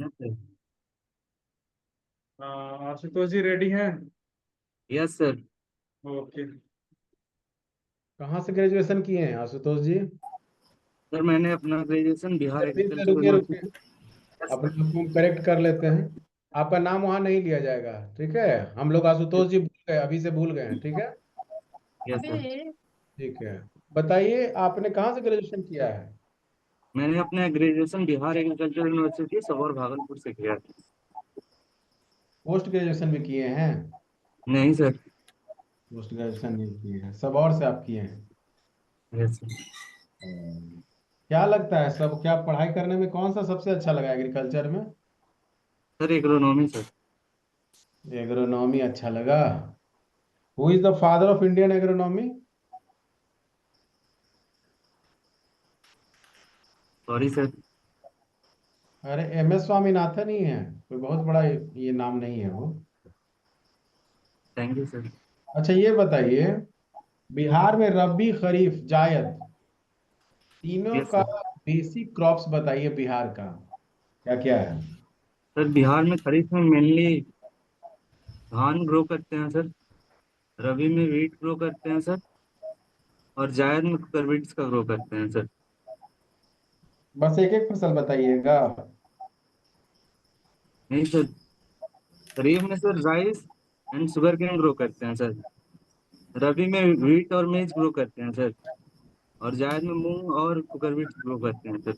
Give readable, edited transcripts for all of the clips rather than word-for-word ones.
Yes sir. Ashutosh ji ready हैं? Yes sir. Okay. कहाँ से ग्रेजुएशन किए हैं आशुतोष जी? सर मैंने अपना ग्रेजुएशन बिहार जल्दी से एग्रीकल्चर रुकिए रुकिए, यूनिवर्सिटी। यस अपने सर। आप को हम करेक्ट कर लेते हैं। आपका नाम वहाँ नहीं लिया जाएगा, ठीक है? हम लोग आशुतोष जी भूल गए, अभी से भूल गए हैं, ठीक है? Yes sir. ठीक है। बताइए आपने कहाँ से ग्रेजुएशन किया है? मैंने अपना graduation Bihar agriculture university Sabour Bhagalpur से किया था। पोस्ट ग्रेजुएशन भी किए हैं? नहीं सर। पोस्ट ग्रेजुएशन नहीं किए हैं, सब और से आप किए हैं। Yes sir. क्या लगता है सब, क्या पढ़ाई करने में कौन सा सबसे अच्छा लगा एग्रीकल्चर में? Sir agronomy sir. एग्रोनॉमी अच्छा लगा। Who is the father of Indian agronomy? Sorry sir. अरे एम एस स्वामीनाथन ही है, कोई बहुत बड़ा ये नाम नहीं है वो। Thank you sir. अच्छा ये बताइए, बिहार में रबी खरीफ जायद तीनों यस का सर। बेसिक क्रॉप्स बताइए बिहार का, क्या क्या है? सर बिहार में खरीफ में मेनली धान ग्रो करते हैं सर। रबी में वीट ग्रो करते हैं सर। और जायद में कुकर का ग्रो करते हैं सर। बस एक एक फसल बताइएगा। नहीं सर। खरीफ में sir rice and sugarcane grow करते हैं सर। रबी में वीट और मेज ग्रो करते हैं सर। और जायद में मूंग और कुकर ग्रो करते हैं सर।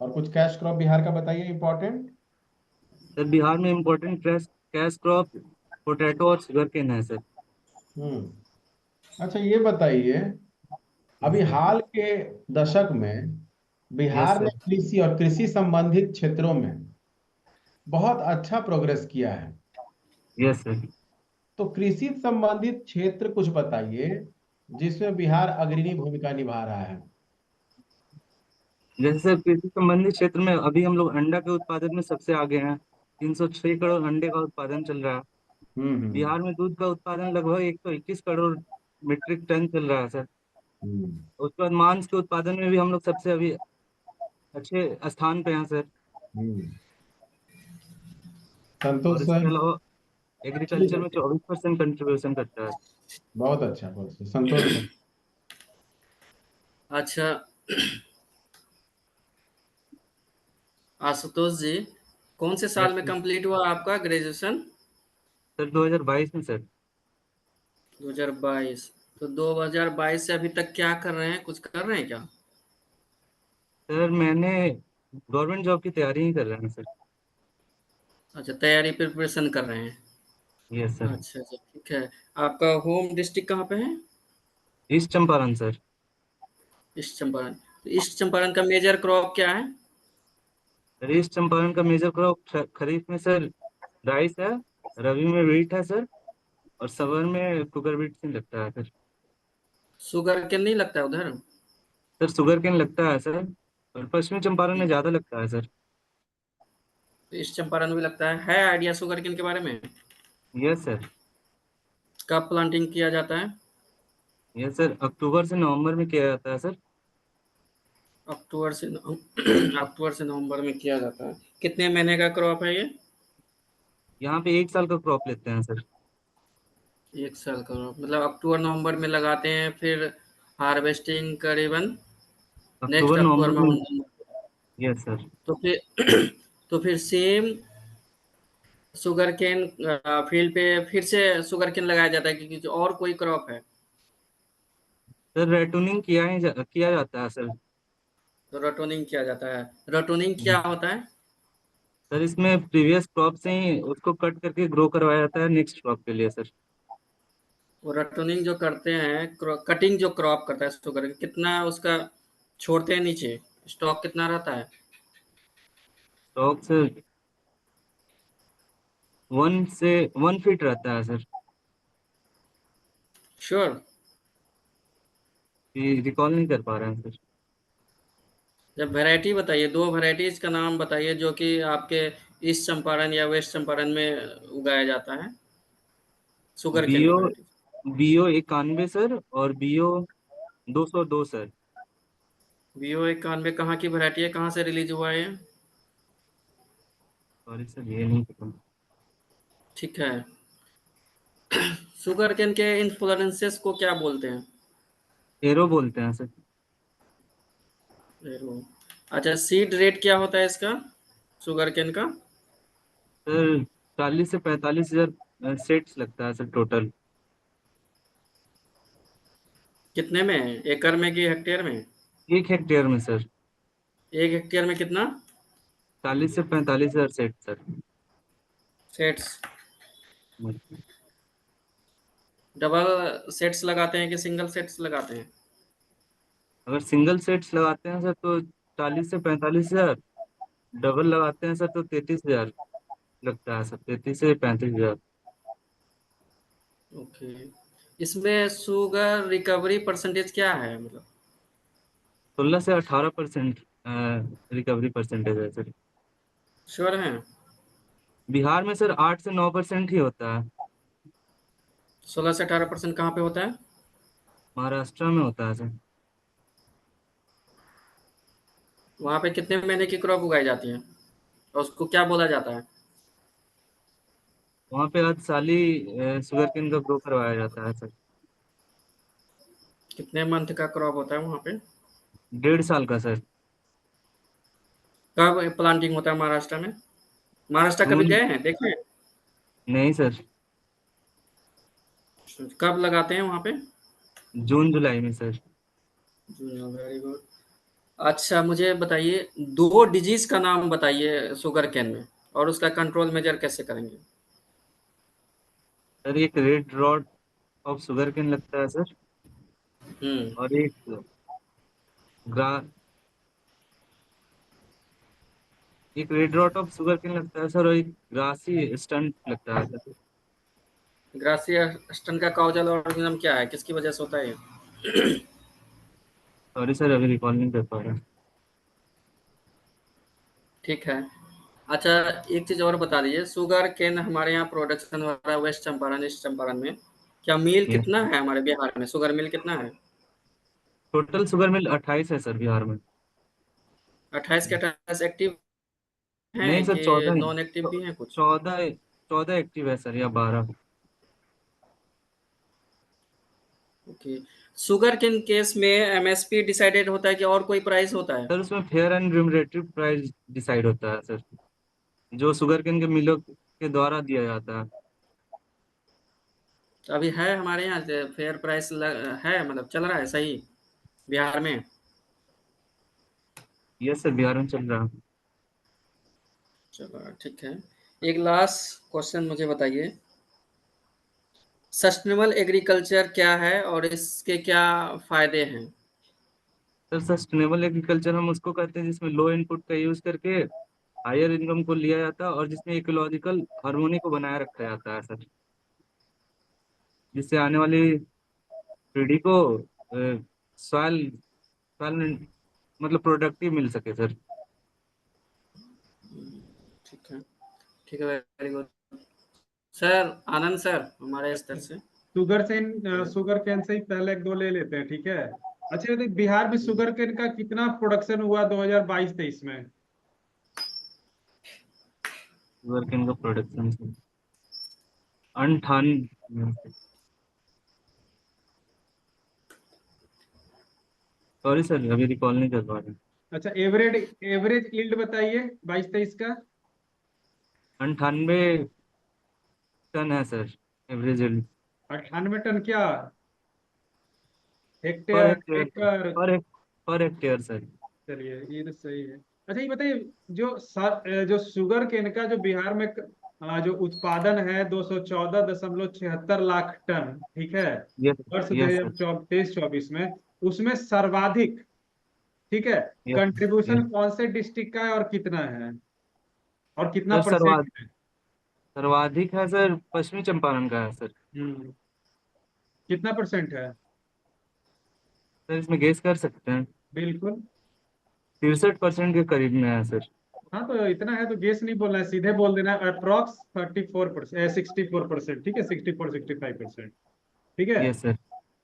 और कुछ कैश क्रॉप बिहार का बताइए इंपॉर्टेंट। सर बिहार में important cash cash crop potato और शुगर केन है सर। अच्छा ये बताइए, अभी हाल के दशक में यस बिहार ने सर। कृषि और कृषि संबंधित क्षेत्रों में बहुत अच्छा प्रोग्रेस किया है। Yes sir. तो कृषि संबंधित क्षेत्र कुछ बताइए जिसमें बिहार अग्रणी भूमिका निभा रहा है। जैसे सर कृषि संबंधित क्षेत्र में अभी हम लोग अंडा के उत्पादन में सबसे आगे हैं। 306 करोड़ अंडे का उत्पादन चल रहा है। हम्म। बिहार में दूध का उत्पादन लगभग 121 करोड़ मीट्रिक टन चल रहा है सर। हम्म। उसके बाद मांस के उत्पादन में भी हम लोग सबसे अभी अच्छे स्थान पे हैं सर। हम्म। संतोष और इसके सर। अलावा ठीक एग्रीकल्चर है, में ठीक। 24% कंट्रीब्यूशन करता है। बहुत अच्छा, बहुत अच्छा। संतोष सर। अच्छा आशुतोष जी, कौन से यस साल में सर। कंप्लीट हुआ आपका ग्रेजुएशन? सर 2022 में सर। 2022। तो 2022 से अभी तक क्या कर रहे हैं, कुछ कर रहे हैं क्या? सर मैंने गवर्नमेंट जॉब की तैयारी ही कर रहे हैं सर। अच्छा, तैयारी प्रिपरेशन कर रहे हैं। Yes sir. अच्छा अच्छा, ठीक है। आपका होम डिस्ट्रिक्ट कहाँ पे है? East Champaran sir. East Champaran. तो ईस्ट चंपारण का मेजर क्रॉप क्या है? सर ईस्ट चंपारण का मेजर क्रॉप खरीफ में सर राइस है। रबी में वीट है सर। और समर में कुकर बीट से लगता है सर। शुगर केन नहीं लगता है उधर? सर शुगर केन लगता है सर। और पश्चिमी चंपारण में ज्यादा लगता है सर। तो ईस्ट चंपारण भी लगता है आइडिया शुगर केन के बारे में? Yes sir. कब प्लांटिंग किया जाता है? यस सर अक्टूबर से नवंबर में किया जाता है सर। अक्टूबर से अक्टूबर से नवंबर में किया जाता है। कितने महीने का क्रॉप है ये? यहाँ पे 1 साल का क्रॉप लेते हैं सर। 1 साल का क्रॉप मतलब अक्टूबर नवंबर में लगाते हैं, फिर हार्वेस्टिंग करीबन नेक्स्ट अक्टूबर अक्टूबर नवंबर में। नवंबर। Yes sir. तो फिर तो फिर सेम शुगर केन फील्ड पे फिर से शुगर केन लगाया जाता है क्योंकि और कोई क्रॉप है? सर रेटूनिंग किया जाता है सर। तो रटोनिंग किया जाता है। रटोनिंग क्या होता है? सर इसमें प्रीवियस क्रॉप से ही उसको कट करके ग्रो करवाया जाता है नेक्स्ट क्रॉप के लिए सर। वो रटोनिंग जो करते हैं, कटिंग जो क्रॉप करता है शुगर केन, कितना उसका छोड़ते हैं नीचे, स्टॉक कितना रहता है? स्टॉक सर 1 फीट रहता है सर। श्योर? ये रिकॉल नहीं कर पा रहे हैं सर। जब वैरायटी बताइए, दो वैरायटीज का नाम बताइए जो कि आपके ईस्ट चंपारण या वेस्ट चंपारण में उगाया जाता है, sugarcane BO variety. BO 91 sir और BO 202 सर। Vivo 91 कहाँ की वैरायटी है, कहाँ से रिलीज हुआ है ये? सॉरी सर, ये नहीं पता। ठीक है। शुगर केन के इन्फ्लोरेंसेस को क्या बोलते हैं? एरो बोलते हैं सर। एरो। अच्छा, सीड रेट क्या होता है इसका, शुगर केन का? सर 40 से 45 हजार सेट्स लगता है सर टोटल। कितने में, एकड़ में कि हेक्टेयर में? 1 हेक्टेयर में सर। 1 हेक्टेयर में कितना 40 से 45 हजार set sir. Sets? Double sets लगाते हैं कि सिंगल सेट्स लगाते हैं? अगर सिंगल सेट्स लगाते हैं सर तो 40 से 45 हजार। डबल लगाते हैं सर तो 33 हजार लगता है सर, 33 से 35 हजार। ओके। इसमें शुगर रिकवरी परसेंटेज क्या है, मतलब? 16 से 18% रिकवरी परसेंटेज है सर। श्योर हैं? बिहार में सर 8 से 9% ही होता है। 16 से 18% कहाँ पे होता है? महाराष्ट्र में होता है सर। वहाँ पे कितने महीने की क्रॉप उगाई जाती है और उसको क्या बोला जाता है? वहाँ पे हर साल ही शुगर केन का ग्रो करवाया जाता है सर। कितने मंथ का क्रॉप होता है वहाँ पे? 1.5 साल का सर। कब प्लांटिंग होता है महाराष्ट्र में? महाराष्ट्र कभी जून। गए हैं, देखे हैं? नहीं सर। कब लगाते हैं वहाँ पे? जून जुलाई में सर। Very good. अच्छा, मुझे बताइए, दो डिजीज का नाम बताइए शुगर केन में, और उसका कंट्रोल मेजर कैसे करेंगे? सर एक red rot of sugarcane लगता है सर। हम्म। और एक ग्रा एक red rot of sugarcane लगता है सर, और एक ग्रासी स्टंट लगता है सर। ग्रासिया स्टन का काउजल ऑर्गेनिज्म क्या है, किसकी वजह से होता है ये? सॉरी सर, अभी रिकॉल नहीं कर पा रहा। ठीक है। अच्छा, एक चीज़ और बता दीजिए, शुगर केन हमारे यहाँ प्रोडक्शन हो रहा है वेस्ट चंपारण, ईस्ट चंपारण में, क्या मिल ये कितना है हमारे बिहार में, शुगर मिल कितना है? टोटल शुगर मिल 28 है सर बिहार में। 28 के 28 एक्टिव नहीं हैं सर, कि 14 ही। नॉन एक्टिव भी हैं कुछ? 14 एक्टिव है सर, या 12। ओके। शुगर केन केस में एमएसपी डिसाइडेड होता है कि और कोई प्राइस होता है? सर उसमें फेयर एंड रिम्युनरेटिव प्राइस डिसाइड होता है सर, जो शुगर केन के मिलों के द्वारा दिया जाता है। तो अभी है हमारे यहाँ फेयर प्राइस है, मतलब चल रहा है सही बिहार में? यस सर, बिहार में चल रहा है। चलो ठीक है। एक लास्ट क्वेश्चन मुझे बताइए, सस्टेनेबल एग्रीकल्चर क्या है और इसके क्या फायदे हैं? सर सस्टेनेबल एग्रीकल्चर हम उसको कहते हैं जिसमें लो इनपुट का यूज करके हायर इनकम को लिया जाता है, और जिसमें इकोलॉजिकल हार्मोनी को बनाए रखा जाता है सर, जिससे आने वाली पीढ़ी को सॉइल सॉइल मतलब प्रोडक्टिव मिल सके सर। ठीक है। ठीक है, वेरी गुड सर। आनंद सर हमारे स्तर से। शुगर केन से ही पहले एक दो ले लेते हैं, ठीक है। अच्छा, देख बिहार में शुगर केन का कितना प्रोडक्शन हुआ 2022-23 में? शुगर केन का प्रोडक्शन सर 98। सॉरी सर, अभी रिकॉल नहीं कर पा रहे। अच्छा, एवरेज एवरेज यील्ड बताइए 22-23 का। 98 टन है सर एवरेज। 98 टन क्या? पर हेक्टेयर, हेक्टेयर एकड़? Per hectare sir. चलिए, ये तो सही है। अच्छा, ये बताइए, जो शुगर केन का जो बिहार में जो उत्पादन है 214.76 लाख टन, ठीक है, यस। वर्ष दो यस सर। हजार 23-24 में, उसमें सर्वाधिक, ठीक है, यस। कंट्रीब्यूशन यस कौन से डिस्ट्रिक्ट का है और कितना है, और कितना सर, परसेंट है? सर्वाधिक है सर, पश्चिमी चंपारण का है सर। हम्म कितना परसेंट है? सर इसमें गेस कर सकते हैं। बिल्कुल। 63% के करीब में है सर। हाँ, तो इतना है तो गेस नहीं बोलना है, सीधे बोल देना है, अप्रॉक्स 34%, 64%, ठीक है, 64-65%, ठीक है। Yes sir.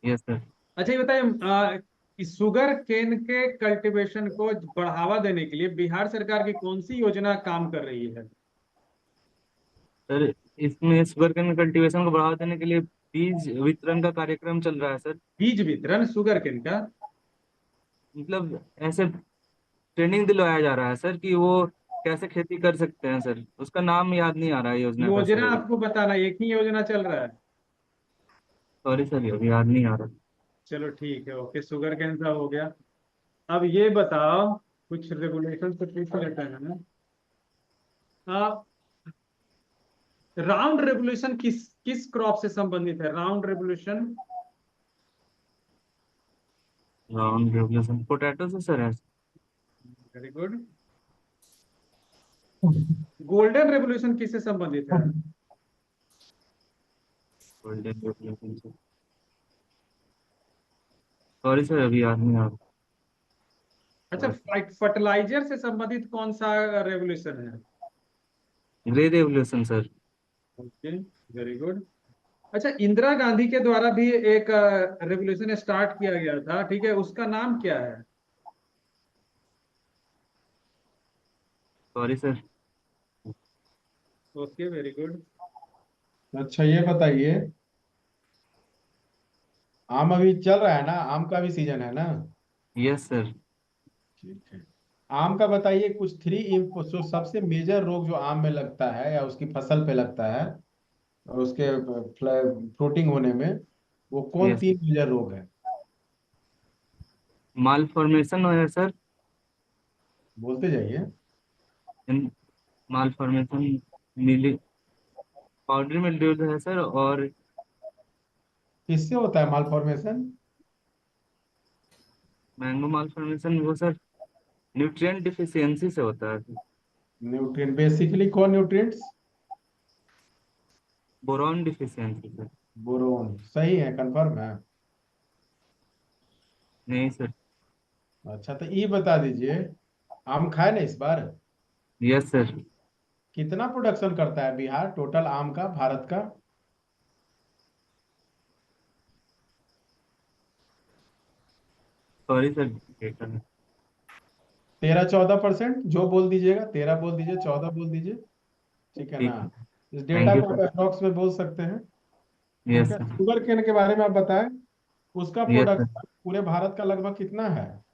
Yes sir. अच्छा, ये बताइए, इस शुगर केन के कल्टीवेशन को बढ़ावा देने के लिए बिहार सरकार की कौन सी योजना काम कर रही है? सर इसमें शुगर केन कल्टीवेशन को बढ़ावा देने के लिए बीज वितरण का कार्यक्रम चल रहा है सर। बीज वितरण शुगर केन का? मतलब ऐसे ट्रेनिंग दिलवाया जा रहा है सर कि वो कैसे खेती कर सकते हैं सर। उसका नाम याद नहीं आ रहा है योजना का सर योजना अभी। आपको बताना, एक ही योजना चल रहा है? सॉरी सर अभी याद नहीं आ रहा। चलो ठीक है, ओके, शुगर केन का हो गया। अब ये बताओ, कुछ रेगुलेशन से पूछ लेते हैं ना। राउंड रेवोल्यूशन किस किस क्रॉप से संबंधित है? Round revolution round revolution potato से सर है। Very good. गोल्डन रेवोल्यूशन किससे संबंधित है? गोल्डन रेवोल्यूशन से सॉरी सर अभी याद नहीं आ अच्छा, रहा। फर्टिलाइजर से संबंधित कौन सा रेवोल्यूशन है? Grey revolution sir. Okay, very good. अच्छा, इंदिरा गांधी के द्वारा भी एक रेवोल्यूशन स्टार्ट किया गया था, ठीक है, उसका नाम क्या है? Sorry sir. Okay, very good. अच्छा ये बताइए, आम अभी चल रहा है ना, आम का भी सीजन है ना? Yes sir. ठीक है। आम का बताइए कुछ थ्री जो सबसे मेजर रोग जो आम में लगता है या उसकी फसल पे लगता है और उसके फ्रूटिंग होने में, वो कौन यस तीन मेजर रोग है? माल फॉर्मेशन है सर। बोलते जाइए। माल फॉर्मेशन नीली पाउडर मिल्ड्यू है सर। और किससे होता है माल फॉर्मेशन? मैंगो माल फॉर्मेशन वो सर न्यूट्रिएंट डिफिशियंसी से होता है। न्यूट्रिएंट, बेसिकली कौन nutrients? Boron deficiency sir. Boron, सही है, कंफर्म है। नहीं सर। अच्छा तो ये बता दीजिए, आम खाए ना इस बार? Yes sir. कितना प्रोडक्शन करता है बिहार टोटल आम का, भारत का? सॉरी सर डेटा नहीं। 13-14%, जो बोल दीजिएगा, 13 बोल दीजिए, 14 बोल दीजिए, ठीक है ना? ठीक है। इस थैंक डेटा यू को आप सर। अप्रॉक्स में बोल सकते हैं। ठीक यस है, सर। शुगर केन के बारे में आप बताएं, उसका यस सर। प्रोडक्शन पूरे भारत का लगभग कितना है?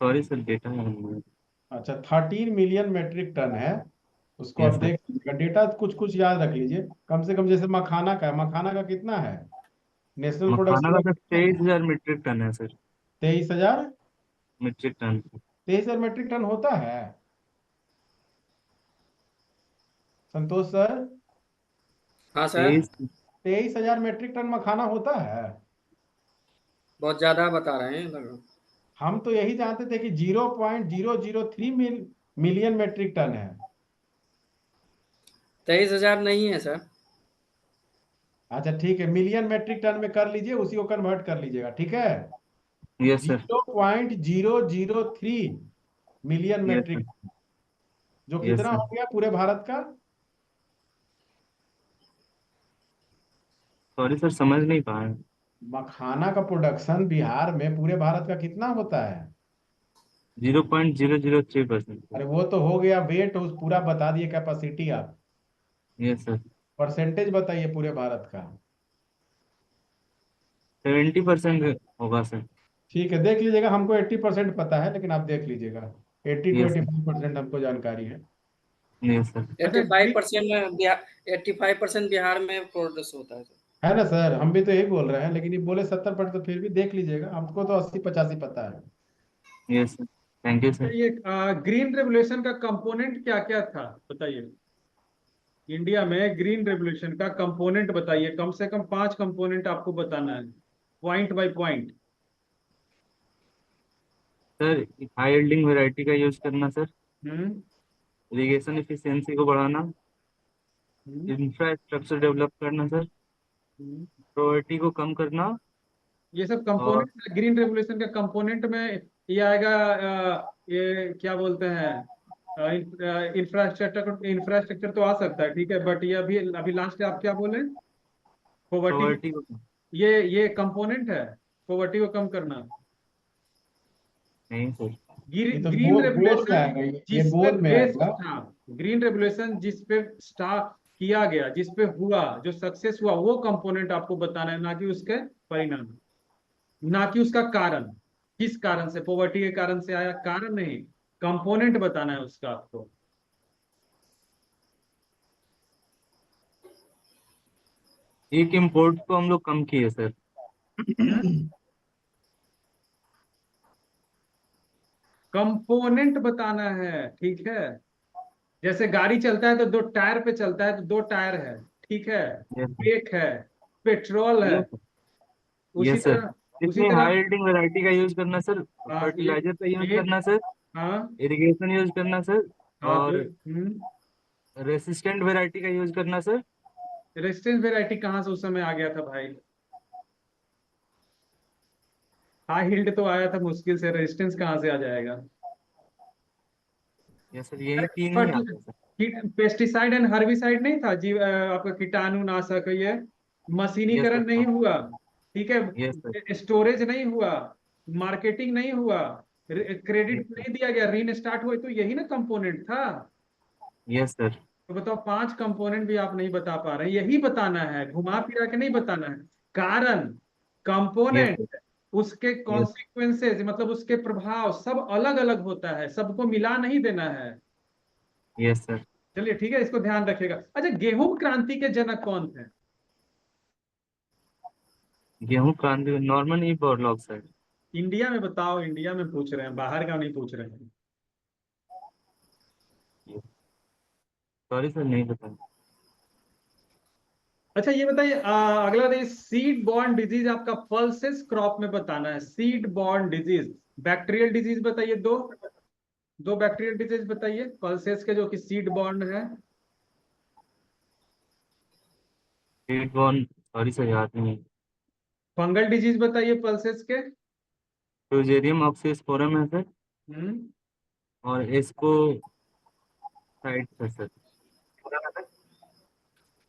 सॉरी सर डेटा नहीं। अच्छा, 13 मिलियन मेट्रिक टन है। उसको आप यस सर। देख लीजिएगा, डेटा कुछ कुछ याद रख लीजिए, कम से कम। जैसे मखाना का है, मखाना का कितना है नेशनल मखाना प्रोडक्शन? का सर 23,000 मीट्रिक टन है सर। 23,000? Metric ton. 23,000 मेट्रिक टन होता है? संतोष सर, हाँ सर। 23। 23,000 मेट्रिक टन मखाना होता है? बहुत ज़्यादा बता रहे हैं लगभग। हम तो यही जानते थे कि 0.003 मिलियन मेट्रिक टन है। 23,000 नहीं है सर। अच्छा ठीक है, मिलियन मेट्रिक टन में कर लीजिए, उसी को कन्वर्ट कर लीजिएगा, ठीक है? Yes sir. 0.003 million yes sir. Metric, जो यस कितना सर। हो गया पूरे भारत का? सॉरी सर समझ नहीं पाए। मखाना का प्रोडक्शन बिहार में पूरे भारत का कितना होता है? 0.003%। अरे वो तो हो गया वेट, उस पूरा बता दिए, कैपेसिटी आप। Yes sir. परसेंटेज बताइए पूरे भारत का। 70% होगा सर। ठीक है, देख लीजिएगा, हमको 80% पता है, लेकिन आप देख लीजिएगा। 80 two yes eighty sir. Five percent हमको जानकारी है। Yes sir. अच्छा, 85% में बिहार, 85% बिहार में प्रोड्यूस होता है सर। है ना सर? हम भी तो यही बोल रहे हैं, लेकिन ये बोले 70%, तो फिर भी देख लीजिएगा, हमको तो 80-85 पता है। Yes sir. Thank you sir. ये ग्रीन रेवोल्यूशन का कंपोनेंट क्या क्या था, बताइए? इंडिया में ग्रीन रेवोल्यूशन का कंपोनेंट बताइए, कम से कम 5 कंपोनेंट आपको बताना है, point by point. Sir high yielding variety का यूज करना सर। हम्म। इरिगेशन एफिशिएंसी को बढ़ाना। हम्म। इंफ्रास्ट्रक्चर डेवलप करना सर। हम्म। पॉवर्टी को कम करना। ये सब और कंपोनेंट ग्रीन रेवोल्यूशन के कंपोनेंट में ये आएगा। ये क्या बोलते हैं, इंफ्रास्ट्रक्चर, इंफ्रास्ट्रक्चर तो आ सकता है, ठीक है, बट ये अभी अभी लास्ट आप क्या बोले? पॉवर्टी, पॉवर्टी को ये कंपोनेंट है पॉवर्टी को कम करना। नहीं सर। ये तो ग्रीन बोध में रेवोल्यूशन आएगा, ये जिस पे बोध में बेस आएगा। था, ग्रीन रेवोल्यूशन जिस पे स्टार्ट किया गया, जिस पे हुआ, जो सक्सेस हुआ, वो कंपोनेंट आपको बताना है, ना कि उसके परिणाम, ना कि उसका कारण, किस कारण से पॉवर्टी के कारण से आया, कारण नहीं, कंपोनेंट बताना है उसका आपको। एक इम्पोर्ट को हम लोग कम किए सर। कंपोनेंट बताना है, ठीक है। जैसे गाड़ी चलता है तो दो टायर पे चलता है, तो दो टायर है, ठीक है, यस सर। ब्रेक है, पेट्रोल है। Yes sir. उसी यस सर। तरह, उसी इसमें तरह, हाई यील्डिंग वैरायटी का यूज करना सर, हाँ, फर्टिलाइजर का यूज एक, करना सर, हाँ, इरिगेशन यूज करना सर, हाँ, और फिर रेसिस्टेंट वैरायटी का यूज करना सर। रेजिस्टेंस वेराइटी कहाँ से उस समय आ गया था भाई? हाई हील्ड तो आया था मुश्किल से, रेजिस्टेंस कहाँ से आ जाएगा? यस सर, यही तीन ही आता है सर। पेस्टिसाइड एंड हर्बिसाइड नहीं था जी, आपका कीटाणु नाशक, ये यस मशीनीकरण सर। नहीं हाँ। हुआ, ठीक यस सर। है, स्टोरेज नहीं हुआ, मार्केटिंग नहीं हुआ, यस क्रेडिट सर। नहीं दिया गया, रीन स्टार्ट हुए, तो यही ना कंपोनेंट था। Yes sir. तो बताओ, 5 कंपोनेंट भी आप नहीं बता पा रहे हैं, यही बताना है, घुमा फिरा के नहीं बताना है। कारण, यस सर। कंपोनेंट, उसके यस। कॉन्सिक्वेंसेज, मतलब उसके प्रभाव सब अलग अलग होता है, सबको मिला नहीं देना है। Yes sir. चलिए ठीक है, इसको ध्यान रखिएगा। अच्छा, गेहूं क्रांति के जनक कौन थे? गेहूं क्रांति Norman E Borlaug sir. India में बताओ, इंडिया में पूछ रहे हैं, बाहर का नहीं पूछ रहे हैं। सॉरी सर, नहीं पता। अच्छा ये बताइए, अगला देखिए, सीड बॉर्न डिजीज आपका पल्सेस क्रॉप में बताना है, seed borne disease. Bacterial disease बताइए, दो, दो बैक्टीरियल डिजीज बताइए पल्सेस के, जो कि सीड बॉर्न है। सीड बॉर्न, सॉरी सर, याद नहीं। फंगल डिजीज बताइए पल्सेस के। फ्यूजेरियम ऑक्सीस्पोरम है सर, हम्म, और इसको साइड है सर।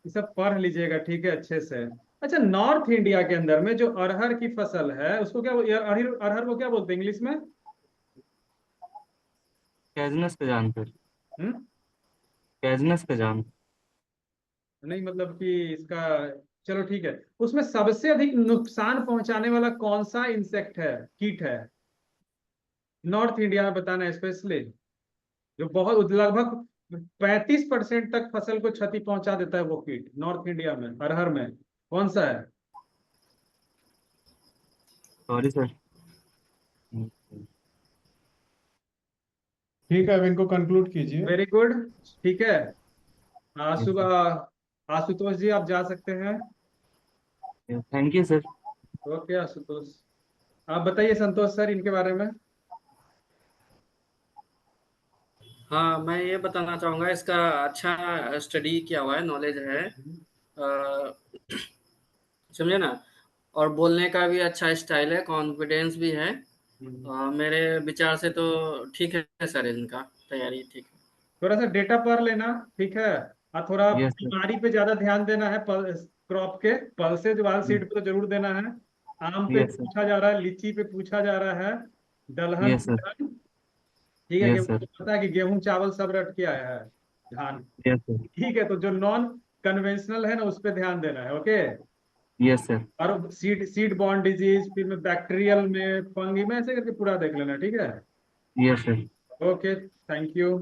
ये सब पढ़ लीजिएगा, ठीक है, अच्छे से। अच्छा, नॉर्थ इंडिया के अंदर में जो अरहर की फसल है, उसको क्या अरहर, अरहर को क्या बोलते हैं इंग्लिश में? कैजनस का जान सर। हम्म, कैजनस का जान। नहीं मतलब कि इसका, चलो ठीक है, उसमें सबसे अधिक नुकसान पहुंचाने वाला कौन सा इंसेक्ट है, कीट है, नॉर्थ इंडिया में बताना है स्पेशली, जो बहुत लगभग 35% तक फसल को क्षति पहुंचा देता है, वो कीट नॉर्थ इंडिया में अरहर में कौन सा है? Sorry sir. ठीक है, अब इनको कंक्लूड कीजिए। वेरी गुड, ठीक है। आशुतोष जी आप जा सकते हैं। Thank you sir. Okay Ashutosh, आप बताइए संतोष सर इनके बारे में। हाँ, मैं ये बताना चाहूँगा, इसका अच्छा स्टडी किया हुआ है, नॉलेज है, समझे ना? और बोलने का भी अच्छा स्टाइल है, कॉन्फिडेंस भी है। मेरे विचार से तो ठीक है सर, इनका तैयारी ठीक है। थोड़ा सा डेटा पढ़ लेना, ठीक है, और थोड़ा यस सर। बीमारी पे ज्यादा ध्यान देना है, क्रॉप के पल्सेज वाल सीड पे तो जरूर देना है। आम पे यस सर। पूछा जा रहा है, लीची पे पूछा जा रहा है, दलहन, यस सर। तिलहन, ठीक है, यस गेहूं सर। पता है कि गेहूं चावल सब रट के आया है, धान, यस सर। ठीक है, तो जो नॉन कन्वेंशनल है ना, उस पे ध्यान देना है, ओके। Yes sir. और सीड बॉर्न डिजीज, फिर में बैक्टीरियल में, फंगी में, ऐसे करके पूरा देख लेना, ठीक है। Yes sir. Okay, thank you.